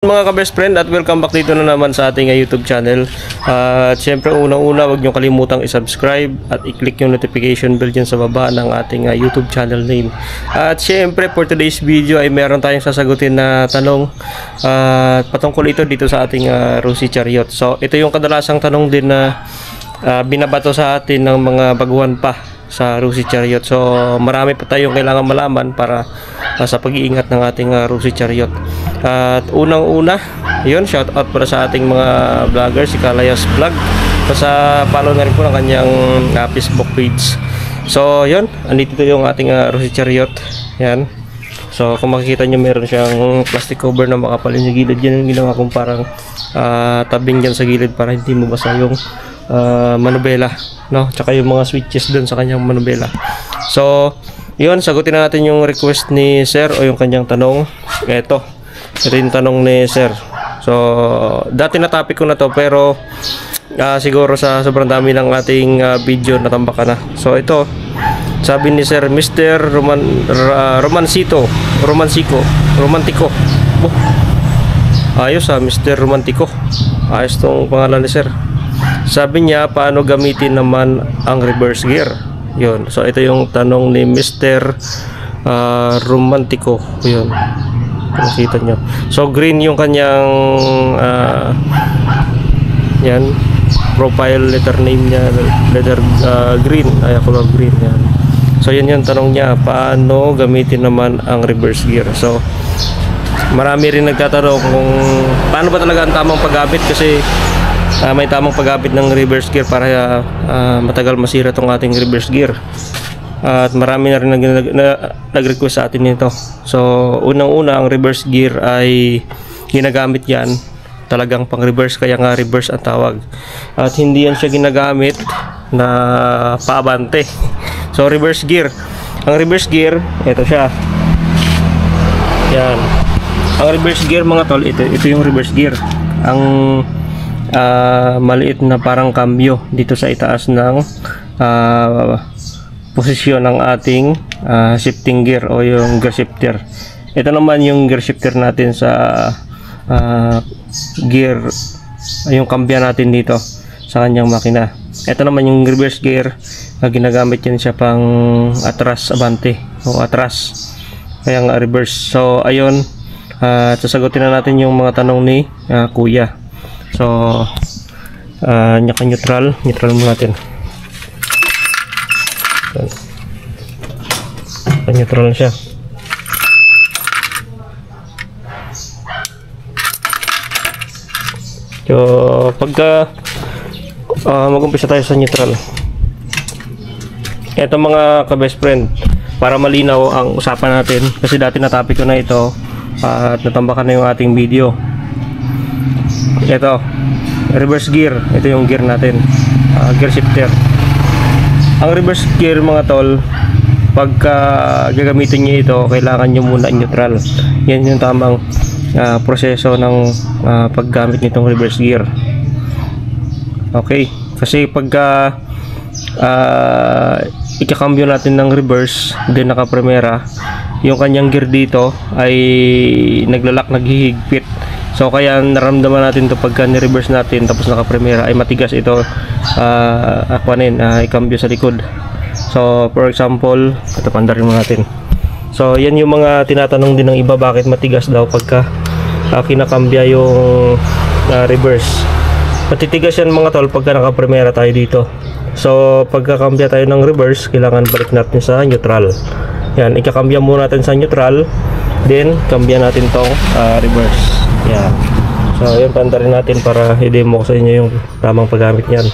Mga ka-best friend, at welcome back dito na naman sa ating YouTube channel. At syempre unang-una, huwag nyo kalimutang i-subscribe at i-click yung notification bell dyan sa baba ng ating YouTube channel name. At syempre for today's video ay meron tayong sasagutin na tanong patungkol ito dito sa ating Rusi Chariot. So ito yung kadalasang tanong din na binabato sa atin ng mga baguhan pa sa Rusi Chariot. So marami pa tayong kailangan malaman para sa pag-iingat ng ating Rusi Chariot. At unang-una, yun, shout out para sa ating mga vlogger, si Kalayas Vlog. Sa follow na rin po ng kanyang Facebook page. So yun, andito yung ating Rusi Chariot. Yan. So kung makikita nyo, meron siyang plastic cover na makapal yung gilid. Yan yung ginawa kong parang tabing dyan sa gilid para hindi mabasa yung manubela, no? Tsaka yung mga switches dun sa kanyang manubela. So yun, sagutin na natin yung request ni Sir o yung kanyang tanong. Ito yung tanong ni Sir. So dati na topic ko na to, pero siguro sa sobrang dami ng ating video natambakan na. So ito, sabi ni Sir, Mr. Romantico. Ayos Mr. Romantico. Ayos tong pangalan ni Sir. Sabi niya, paano gamitin naman ang reverse gear? Yun. So ito yung tanong ni Mr. Romantico. Yun. Nakita nyo. So green yung kanyang yan, profile letter name niya, letter green, ay color green yan. So yan yung tanong niya, paano gamitin naman ang reverse gear? So marami rin nagtatanong kung paano ba talaga ang tamang paggamit, kasi may tamang paggamit ng reverse gear para matagal masira tong ating reverse gear. At marami na rin nag-request sa atin nito. So unang-una, ang reverse gear ay ginagamit yan talagang pang reverse, kaya nga reverse ang tawag. At hindi yan siya ginagamit na paabante. So reverse gear, ang reverse gear, ito siya. Yan. Ang reverse gear mga tol, ito yung reverse gear. Ang maliit na parang cambio dito sa itaas ng posisyon ng ating shifting gear o yung gear shifter. Ito naman yung gear shifter natin sa gear, yung cambio natin dito sa kanyang makina. Ito naman yung reverse gear, ginagamit yan siya pang atras abante o atras, kaya nga reverse. So ayun, sasagutin na natin yung mga tanong ni kuya. So neutral muna natin. Neutral siya. So pagka mag-umpisa tayo sa neutral, ito mga ka-best friend, para malinaw ang usapan natin, kasi dati na topic ko na ito at natambakan na yung ating video. Ito reverse gear, ito yung gear natin, gear shifter. Ang reverse gear mga tol, pagka gagamitin nyo ito, kailangan nyo muna neutral. Yan yung tamang proseso ng paggamit nitong reverse gear. Okay, kasi pagka ikakambyo natin ng reverse, din naka-primera, yung kanyang gear dito ay naglalak, naghihigpit. So kaya naramdaman natin to pagka ni-reverse natin tapos naka-primera, ay matigas ito ikambyo sa likod. So for example, ito pandarin mo natin. So yan yung mga tinatanong din ng iba, bakit matigas daw pagka kinakambya yung reverse. Matitigas yan mga tol pagka naka-primera tayo dito. So pagkakambya tayo ng reverse, kailangan balik natin sa neutral. Yan, ikakambya muna natin sa neutral, then kambya natin tong reverse. Yan. So yun, pandarin natin para i-demo ko sa inyo yung tamang paggamit niyan.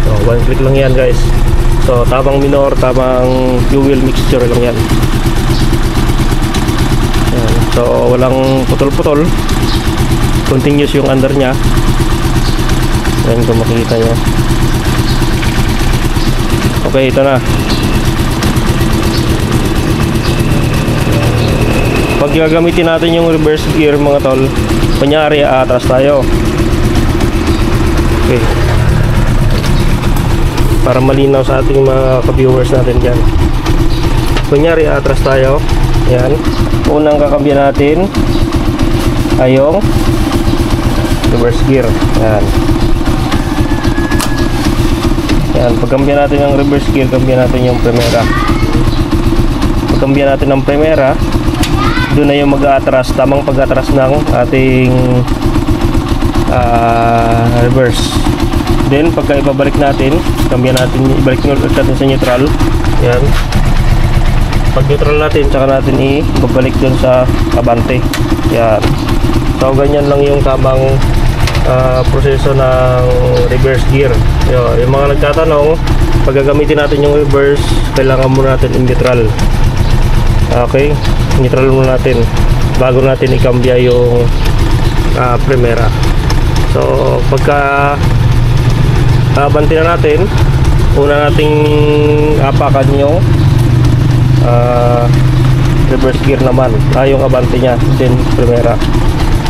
So one click lang yan guys. So tamang minor, tamang fuel mixture lang yan. Yan. So walang putol-putol, continuous yung under nya. Yan, kung makikita nyo. Okay, ito na. Pag gagamitin natin yung reverse gear mga tol, kunyari atras tayo. Okay, para malinaw sa ating mga ka-viewers natin dyan. Kunyari atras tayo, Yan. Unang kakambyan natin ay yung reverse gear. Yan. Yan. Pagkambyan natin ng reverse gear, kambyan natin yung primera. Pagkambyan natin ng primera, doon na yung mag-atras, tamang pag-atras ng ating reverse. Then pagka ibabalik natin, kambyan natin, ibalik natin sa neutral. Yan. Pag neutral natin, tsaka natin ibabalik doon sa abante. Yan. So ganyan lang yung tamang proseso ng reverse gear. Yung mga nagtatanong, pag gagamitin natin yung reverse, kailangan muna natin in-neutral. Okay, neutral muna natin bago natin ikambya yung primera. So pagka abante na natin, una nating apakan yung reverse gear naman, yung abante nya, then primera.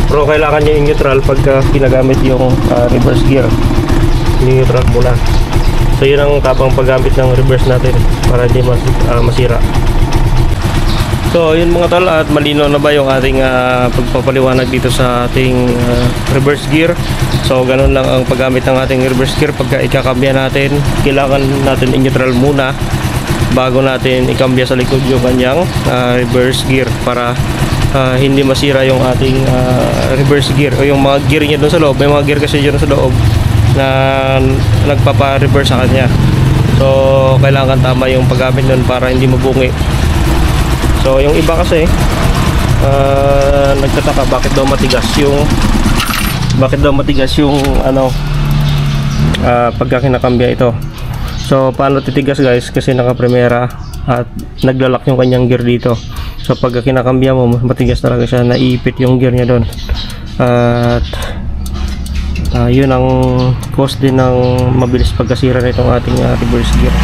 Pero kailangan nyo yung neutral pagka ginagamit yung reverse gear. Neutral muna. So yun ang tapang paggamit ng reverse natin para hindi masira. So yun mga tol, at malinaw na ba yung ating pagpapaliwanag dito sa ating reverse gear. So ganun lang ang paggamit ng ating reverse gear. Pagka ikakambya natin, kailangan natin i-neutral muna bago natin ikambya sa likod yung kanyang reverse gear para hindi masira yung ating reverse gear o yung mga gear niya doon sa loob. May mga gear kasi dyan sa loob na nagpapa-reverse sa kanya. So kailangan tama yung paggamit nun para hindi mabungi. So yung iba kasi nagtataka bakit daw matigas yung pagka kinakambya ito. So paano titigas guys? Kasi naka-primera at naglalak yung kanyang gear dito. So pagka kinakambya mo, matigas talaga siya, naiipit yung gear niya doon. At yun ang cause din ng mabilis pagkasira nitong ating reverse gear.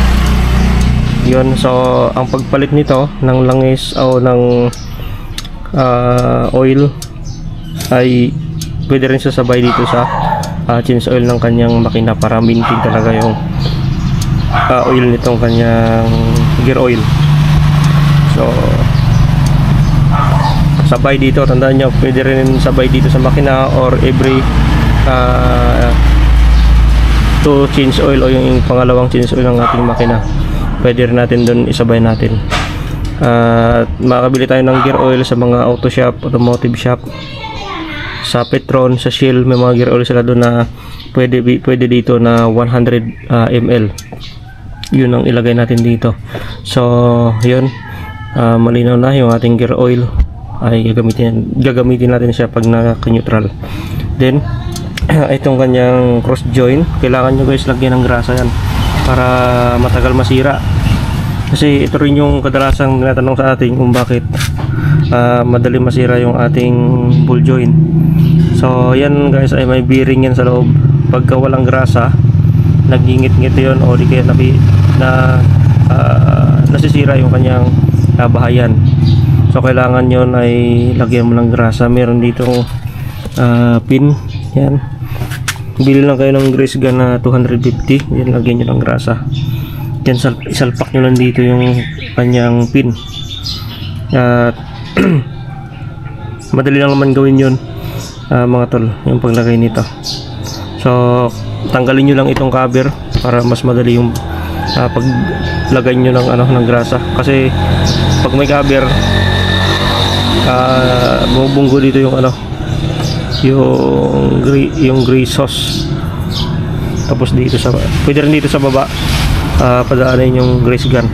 Yun, so ang pagpalit nito ng langis o ng oil ay pwede rin sasabay dito sa change oil ng kanyang makina para maintain talaga yung oil nitong kanyang gear oil. So sabay dito, tandaan nyo, pwede rin sabay dito sa makina or every to change oil o yung pangalawang change oil ng ating makina, pwede rin natin doon isabay natin. Makakabili tayo ng gear oil sa mga auto shop, automotive shop, sa Petron, sa Shell. May mga gear oil sila doon na pwede dito na 100 ml. Yun ang ilagay natin dito. So yun, malinaw na yung ating gear oil ay gagamitin natin siya pag naka-neutral. Then itong kanyang cross joint, kailangan nyo guys lagyan ng grasa yan para matagal masira. Kasi ito rin yung kadalasang tinatanong sa atin kung bakit madali masira yung ating ball joint. So yan guys ay may bearing yan sa loob. Pagka walang grasa, nagingit-ngit yun o di kaya nasisira yung kanyang bahayan. So kailangan yun ay lagyan mo ng grasa. Meron ditong pin yan, bili lang kayo ng grease gun na 250. Yan, lagyan nyo ng grasa. Yan, isalpak nyo lang dito yung kanyang pin. At madali lang naman gawin yun mga tol, yung paglagay nito. So tanggalin nyo lang itong cover para mas madali yung paglagay nyo ng ng grasa. Kasi pag may cover, bubunggo dito yung yung grease sauce. Tapos dito pwede rin dito sa baba padaanin yung grease gun.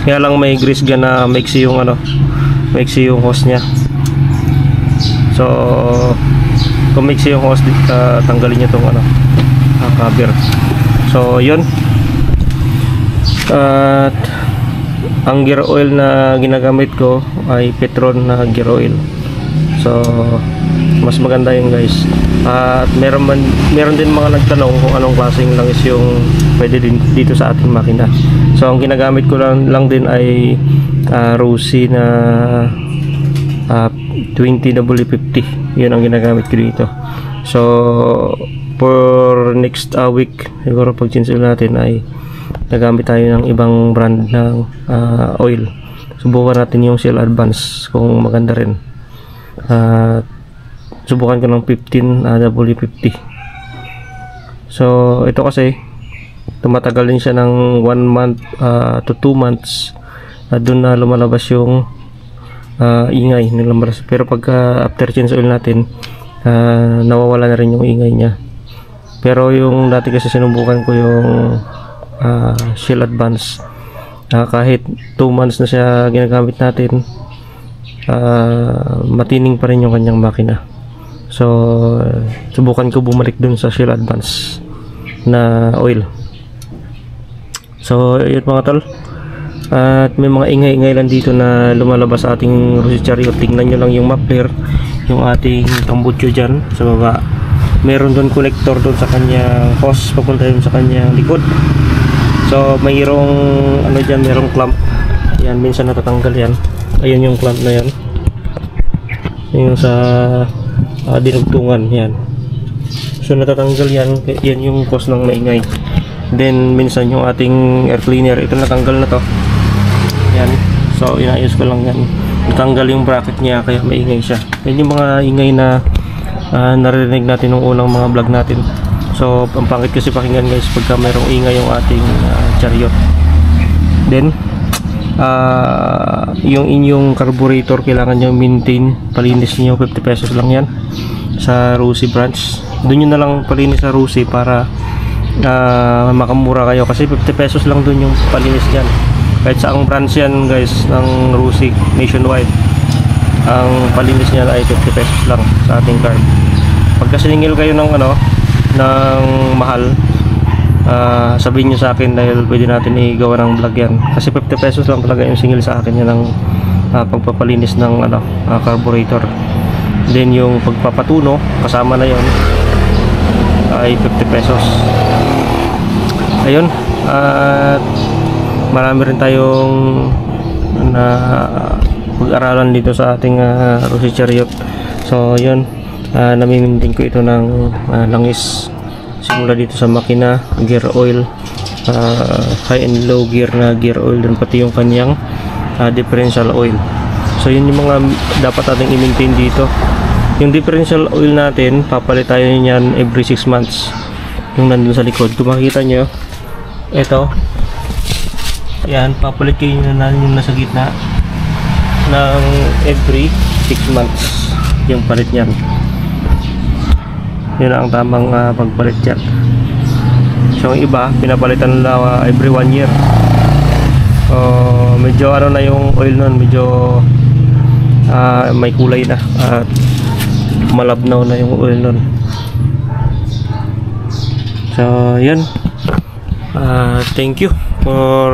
Kaya lang may grease gun na maiksi yung hose nya. So kung maiksi yung hose, tanggalin nyo itong cover. So yun. At ang gear oil na ginagamit ko ay Petron na gear oil. So mas maganda yun guys. At meron din mga nagtanong kung anong klaseng langis yung pwede din dito sa ating makina. So ang ginagamit ko lang din ay Rossi na 20W50. Yun ang ginagamit ko dito. So for next week siguro pag change natin ay nagamit tayo ng ibang brand ng oil. subukan natin yung Shell Advance kung maganda rin. Subukan ko ng 15 W50. So ito kasi tumatagal din siya ng 1 month to 2 months. Doon na lumalabas yung ingay nilalabas. Pero pagka after change oil natin, nawawala na rin yung ingay niya. Pero yung dati kasi sinubukan ko yung Shell Advance, kahit 2 months na siya ginagamit natin, matining pa rin yung kanyang makina. So subukan ko bumalik dun sa Shell Advance na oil. So yun mga tol, at may mga ingay-ingay lang dito na lumalabas sa ating Rosy Chariot. Tingnan nyo lang yung muffler, yung ating tambutso dyan sa baba. Meron doon connector doon sa kanyang hose papunta yun sa kanyang likod. So mayroong ano dyan, mayroong clamp yan, minsan natatanggal yan. Ayun yung clamp na yan, yung sa dinugtungan yan. So natatanggal yan, yan yung cause ng maingay. Then minsan yung ating air cleaner, ito natanggal na to yan. So inayos ko lang yan, natanggal yung bracket niya kaya maingay siya. Yan yung mga ingay na narinig natin nung unang mga vlog natin. So ang pangit kasi pakinggan guys pagka mayroong ingay yung ating Chariot. Then yung inyong carburetor kailangan nyo maintain, palinis nyo. 50 pesos lang yan sa Rosy branch. Doon nyo na lang palinis sa Rosy para makamura kayo, kasi 50 pesos lang doon yung palinis dyan. Kahit sa ang branch yan guys ng Rosy nationwide, ang palinis niya ay 50 pesos lang sa ating car. Pagka siningil kayo ng ng mahal, sabihin nyo sa akin dahil pwede natin igawa ng vlog yan. Kasi 50 pesos lang talaga yung singil sa akin yan ng pagpapalinis ng carburetor. Then yung pagpapatuno kasama na yon ay 50 pesos. Ayun, at marami rin tayong na pag-aralan dito sa ating Rosy Chariot. So yun, namimintin ko ito ng langis simula dito sa makina, gear oil, high and low gear na gear oil, dan pati yung kanyang differential oil. So yun yung mga dapat ating i-maintain dito. Yung differential oil natin, papalit tayo niyan every 6 months. Yung nandun sa likod, kung makikita nyo ito, yan, papalit kayo na yung nasa gitna ng every 6 months yung palit nyan. Yun ang tamang pagpalit yan. So yung iba pinapalitan nila every 1 year. Medyo na yung oil nun, medyo may kulay na at malabnaw na yung oil nun. So yun, thank you for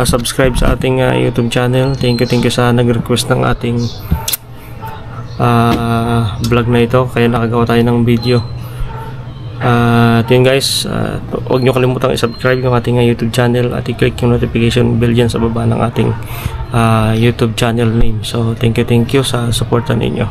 subscribe sa ating YouTube channel. Thank you sa nag-request ng ating vlog na ito, kaya nakagawa tayo ng video. Yun guys, huwag nyo kalimutang i-subscribe yung ating YouTube channel at i-click yung notification bell dyan sa baba ng ating YouTube channel name. So thank you sa supportan ninyo.